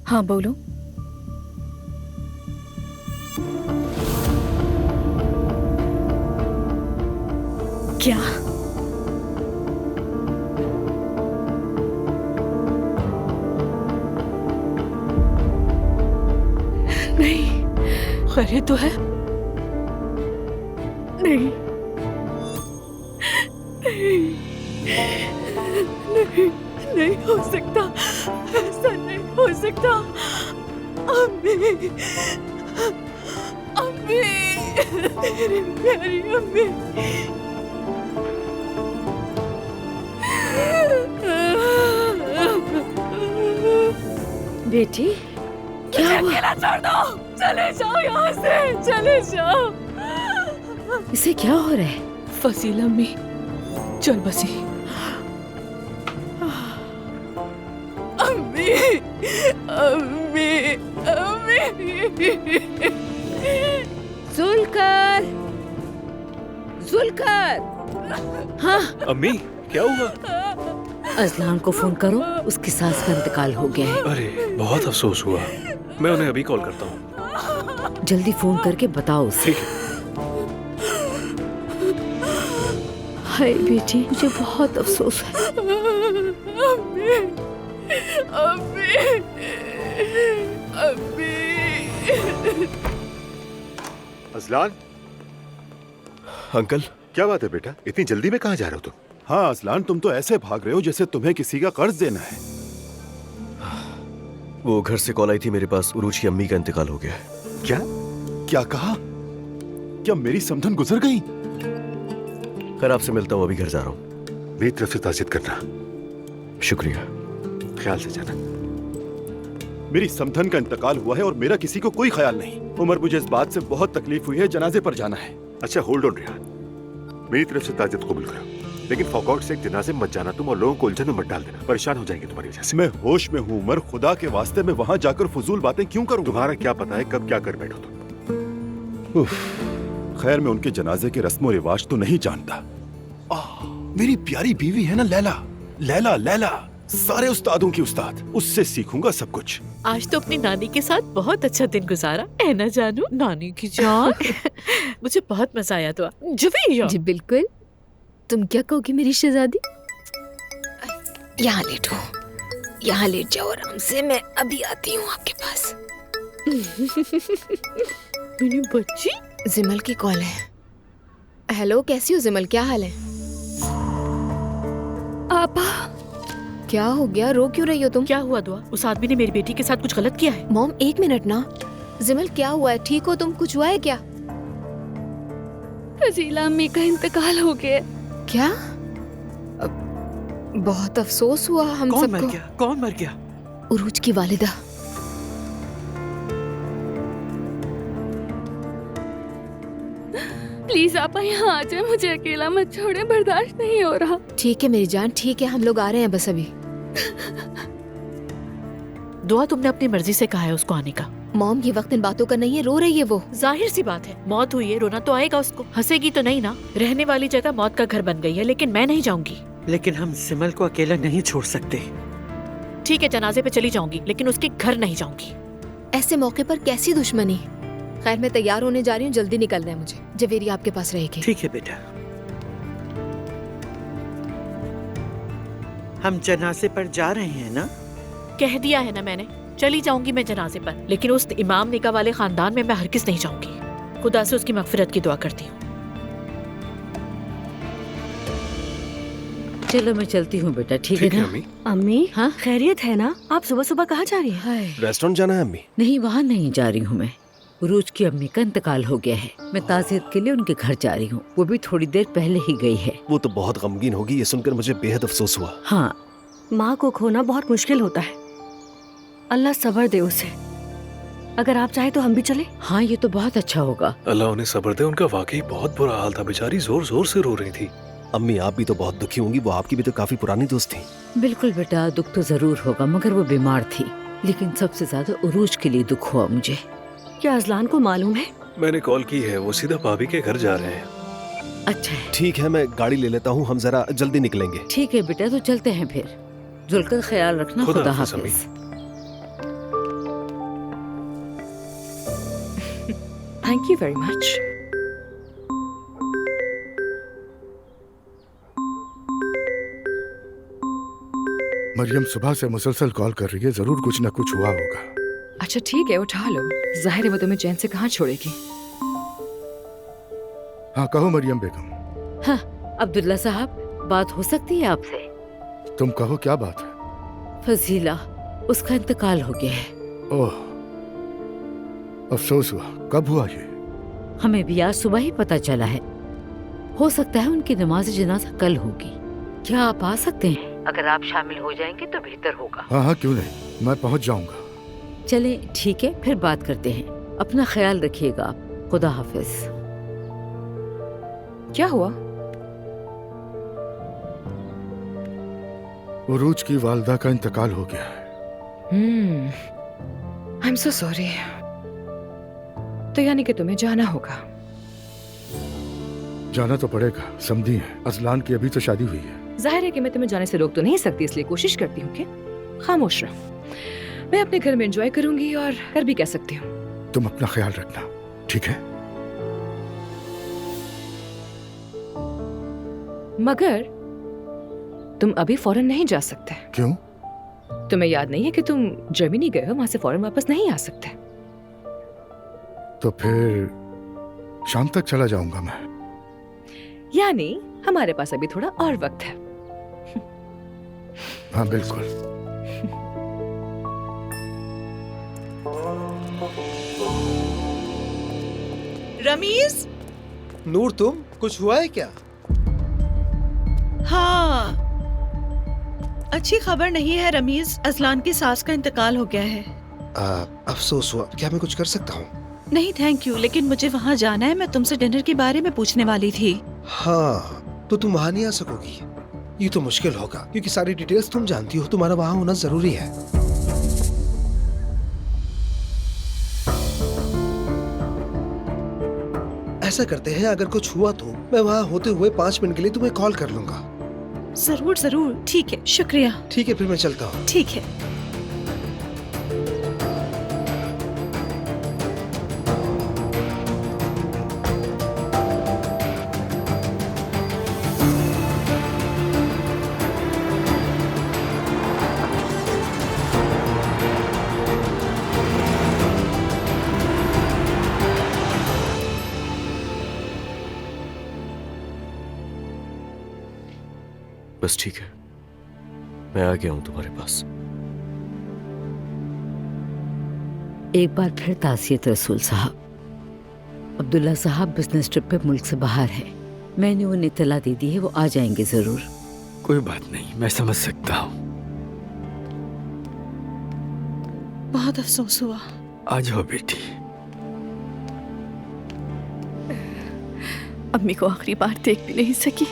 हाँ बोलो। क्या? नहीं। खैरियत तो है? नहीं नहीं नहीं, नहीं हो सकता, ऐसा नहीं हो सकता। अम्मी, अम्मी, मेरी प्यारी अम्मी। बेटी क्या हुआ? अकेला छोड़ दो, चले जाओ यहाँ से, चले जाओ। इसे क्या हो रहा है? फसील अम्मी, चल बसी। अम्मी, अम्मी, अम्मी। जुल्कर, जुल्कर। हाँ, अम्मी क्या हुआ? अजलान को फोन करो, उसकी सास का इंतकाल हो गया है। अरे बहुत अफसोस हुआ, मैं उन्हें अभी कॉल करता हूँ। जल्दी फोन करके बताओ उसे। ठीक है। हाय बेटी, मुझे बहुत अफसोस है। अम्मी, अम्मी, अम्मी। Azlan, uncle. क्या बात है बेटा, इतनी जल्दी में कहाँ जा रहे हो तुम? हाँ अजलान, तुम तो ऐसे भाग रहे हो जैसे तुम्हें किसी का कर्ज देना है। वो घर से कॉल आई थी मेरे पास, उरूज की अम्मी का इंतकाल हो गया है। क्या? क्या कहा? क्या मेरी समधन गुजर गई? खैर आपसे मिलता हूँ, अभी घर जा रहा हूँ। मेरी तरफ से ताज़ियत करना। शुक्रिया। ख्याल से जाना। मेरी समधन का इंतकाल हुआ है और मेरा किसी को कोई ख्याल नहीं। उमर, मुझे इस बात से बहुत तकलीफ हुई है, जनाजे पर जाना है। अच्छा होल्ड ऑन रिहान, मेरी तरफ से ताज़ियत कबूल करो, लेकिन फॉर गॉड सेक जनाजे मत जाना तुम, और लोगों को उलझन में मत डाल देना, परेशान हो जाएंगे तुम्हारी वजह से। मैं होश में हूँ उमर, खुदा के वास्ते मैं वहाँ जाकर फजूल बातें क्यों करूँ? तुम्हारा क्या पता है कब क्या कर बैठो तुम। खैर, मैं उनके जनाजे के रस्मो रिवाज तो नहीं जानता। मेरी प्यारी बीवी है ना लैला, लैला लैला, सारे उस्तादों की उस्ताद, उससे सीखूंगा सब कुछ। आज तो अपनी नानी के साथ बहुत अच्छा दिन गुजारा है ना जानू? नानी की जान। मुझे बहुत मजा आया। तो जी बिल्कुल। तुम क्या कहोगी मेरी शहजादी? यहाँ लेटो, यहाँ लेट जाओ आराम से, मैं अभी आती हूँ आपके पास। मेरी बच्ची। जिमल की कॉल है। हेलो, कैसी हो जिमल, क्या हाल है? आपा, क्या हो गया? रो क्यों रही हो तुम? क्या हुआ दुआ? उस आदमी ने मेरी बेटी के साथ कुछ गलत किया है? मॉम एक मिनट ना। जिमल क्या हुआ है? ठीक हो तुम? कुछ हुआ है क्या? फजीला अम्मी का इंतकाल हो गया। क्या? बहुत अफसोस हुआ हम सबको। कौन मर गया? कौन मर गया? उरूज की वालिदा। प्लीज आपा यहाँ आ जाए, मुझे अकेला मत छोड़े, बर्दाश्त नहीं हो रहा। ठीक है मेरी जान, ठीक है, हम लोग आ रहे हैं बस अभी। दुआ, तुमने अपनी मर्जी से कहा है उसको आने का। मॉम ये वक्त इन बातों का नहीं है, रो रही है वो। जाहिर सी बात है, मौत हुई है, रोना तो आएगा उसको। हंसेगी तो नहीं ना? रहने वाली जगह मौत का घर बन गई है, लेकिन मैं नहीं जाऊंगी। लेकिन हम सिमल को अकेला नहीं छोड़ सकते। ठीक है, जनाजे पे चली जाऊंगी, लेकिन उसके घर नहीं जाऊंगी। ऐसे मौके पर कैसी दुश्मनी? खैर, मैं तैयार होने जा रही हूँ, जल्दी निकलना है मुझे। जवेरी आपके पास रहेगी। ठीक है बेटा। हम जनाजे पर जा रहे हैं ना? कह दिया है ना मैंने, चली जाऊंगी मैं जनाजे पर, लेकिन उस इमाम निका वाले खानदान में मैं हरगिज़ नहीं जाऊंगी। खुदा से उसकी मगफिरत की दुआ करती हूँ। चलो मैं चलती हूँ बेटा, ठीक है ना? अम्मी। अम्मी, हाँ? खैरियत है ना? आप सुबह सुबह कहाँ जा रही हैं? हाय, रेस्टोरेंट जाना है अम्मी? नहीं वहाँ नहीं जा रही हूँ मैं। उरूज की अम्मी का इंतकाल हो गया है, मैं ताज़ियत के लिए उनके घर जा रही हूँ। वो भी थोड़ी देर पहले ही गई है। वो तो बहुत गमगीन होगी, ये सुनकर मुझे बेहद अफसोस हुआ। हाँ, माँ को खोना बहुत मुश्किल होता है, अल्लाह सब्र दे उसे। अगर आप चाहे तो हम भी चले। हाँ ये तो बहुत अच्छा होगा। अल्लाह उन्हें सब्र दे, उनका वाकई बहुत बुरा हाल था, बेचारी जोर जोर से रो रही थी। अम्मी आप भी तो बहुत दुखी होंगी, वो आपकी भी तो काफी पुरानी दोस्त थी। बिल्कुल बेटा, दुख तो जरूर होगा, मगर वो बीमार थी। लेकिन सबसे ज्यादा उरूज के लिए दुख हुआ मुझे। क्या अजलान को मालूम है? मैंने कॉल की है, वो सीधा भाभी के घर जा रहे हैं। अच्छा है, ठीक है, मैं गाड़ी ले लेता हूँ, हम जरा जल्दी निकलेंगे। ठीक है बेटा, तो चलते हैं फिर। जुलकर ख्याल रखना, खुदा खुदा हाफिज़ अम्मी। हाफिज। Thank you very much. Maryam सुबह से मुसलसल कॉल कर रही है, जरूर कुछ ना कुछ हुआ होगा। अच्छा ठीक है, उठा लो। जाहिर है वो तुम्हें चैन से कहाँ छोड़ेगी। हाँ कहो मरियम बेगम। हाँ अब्दुल्ला साहब, बात हो सकती है आपसे? तुम कहो, क्या बात है? फजीला, उसका इंतकाल हो गया है। ओह, अफसोस हुआ। कब हुआ ये? हमें भी आज सुबह ही पता चला है। हो सकता है उनकी नमाज जनाजा कल होगी। क्या आप आ सकते हैं? अगर आप शामिल हो जाएंगे तो बेहतर होगा। हाँ हाँ क्यों नहीं, मैं पहुंच जाऊंगा। चले ठीक है, फिर बात करते हैं। अपना ख्याल रखिएगा आप। खुदा हाफिज। क्या हुआ? उरूज की वालदा का इंतकाल हो गया है। I am so sorry. तो यानी कि तुम्हें जाना होगा। जाना तो पड़ेगा, समझी है। अजलान की अभी तो शादी हुई है। जाहिर है कि मैं तुम्हें जाने से रोक तो नहीं सकती, इसलिए कोशिश करती हूँ कि खामोश रहो। मैं अपने घर में एंजॉय करूंगी और कर भी कह सकती हूँ। तुम अपना ख्याल रखना, ठीक है? मगर तुम अभी फौरन नहीं जा सकते। क्यों? तुम्हें याद नहीं है कि तुम जर्मनी गए हो, वहां से फौरन वापस नहीं आ सकते। तो फिर शाम तक चला जाऊंगा मैं। यानी हमारे पास अभी थोड़ा और वक्त है। हाँ बिल्कुल। रमीज, नूर, तुम कुछ हुआ है क्या? हाँ, अच्छी खबर नहीं है रमीज। अजलान की सास का इंतकाल हो गया है। अफसोस हुआ। क्या मैं कुछ कर सकता हूँ? नहीं थैंक यू, लेकिन मुझे वहाँ जाना है। मैं तुमसे डिनर के बारे में पूछने वाली थी। हाँ, तो तुम वहाँ नहीं आ सकोगी। ये तो मुश्किल होगा क्योंकि सारी डिटेल्स तुम जानती हो। तुम्हारा वहाँ होना जरूरी है। ऐसा करते हैं, अगर कुछ हुआ तो मैं वहाँ होते हुए 5 मिनट के लिए तुम्हें कॉल कर लूंगा। जरूर जरूर, ठीक है, शुक्रिया। ठीक है, फिर मैं चलता हूँ। ठीक है। बस ठीक है, मैं आ गया हूं तुम्हारे पास। एक बार फिर तासियत रसूल साहब। अब्दुल्ला साहब बिजनेस ट्रिप पे मुल्क से बाहर है। मैंने उन्हें इत्तला दे दी है, वो आ जाएंगे जरूर। कोई बात नहीं, मैं समझ सकता हूँ। बहुत अफसोस हुआ। आ जाओ बेटी। अम्मी को आखिरी बार देख भी नहीं सकी।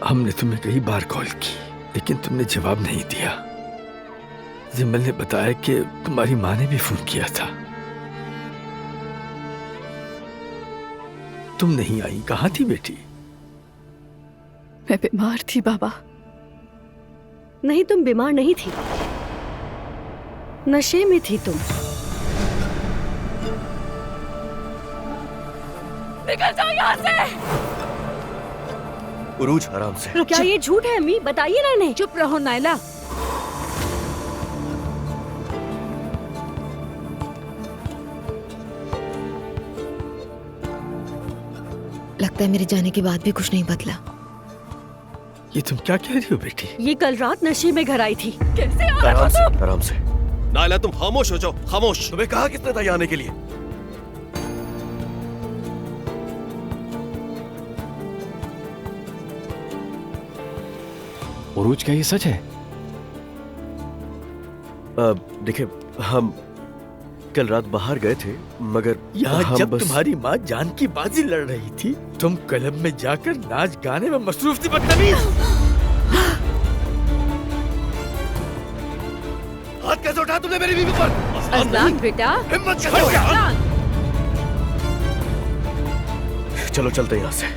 हमने तुम्हें कई बार कॉल की, लेकिन तुमने जवाब नहीं दिया। जिमल ने बताया कि तुम्हारी माँ ने भी फोन किया था। तुम नहीं आई, कहाँ थी बेटी? मैं बीमार थी बाबा। नहीं, तुम बीमार नहीं थी, नशे में थी तुम। निकल जाओ यहाँ से। उरूज, आराम से। क्या ये झूठ है अम्मी? बताइए ना इन्हें। चुप रहो नायला। लगता है मेरे जाने के बाद भी कुछ नहीं बदला। ये तुम क्या कह रही हो बेटी? ये कल रात नशे में घर आई थी। कैसे आराम से, आराम से। नायला तुम खामोश हो जाओ, खामोश। तुम्हें कहा किसने था आने के लिए? उरूज, क्या ये सच है? देखिए, हम कल रात बाहर गए थे, मगर यहाँ जब तुम्हारी माँ जान की बाजी लड़ रही थी, तुम क्लब में जाकर नाच गाने में मसरूफ थी। बदतमीज! हाथ कैसे उठाया तुमने मेरी बीवी पर? अजलान बेटा, हिम्मत कैसे? चलो चलते यहाँ से।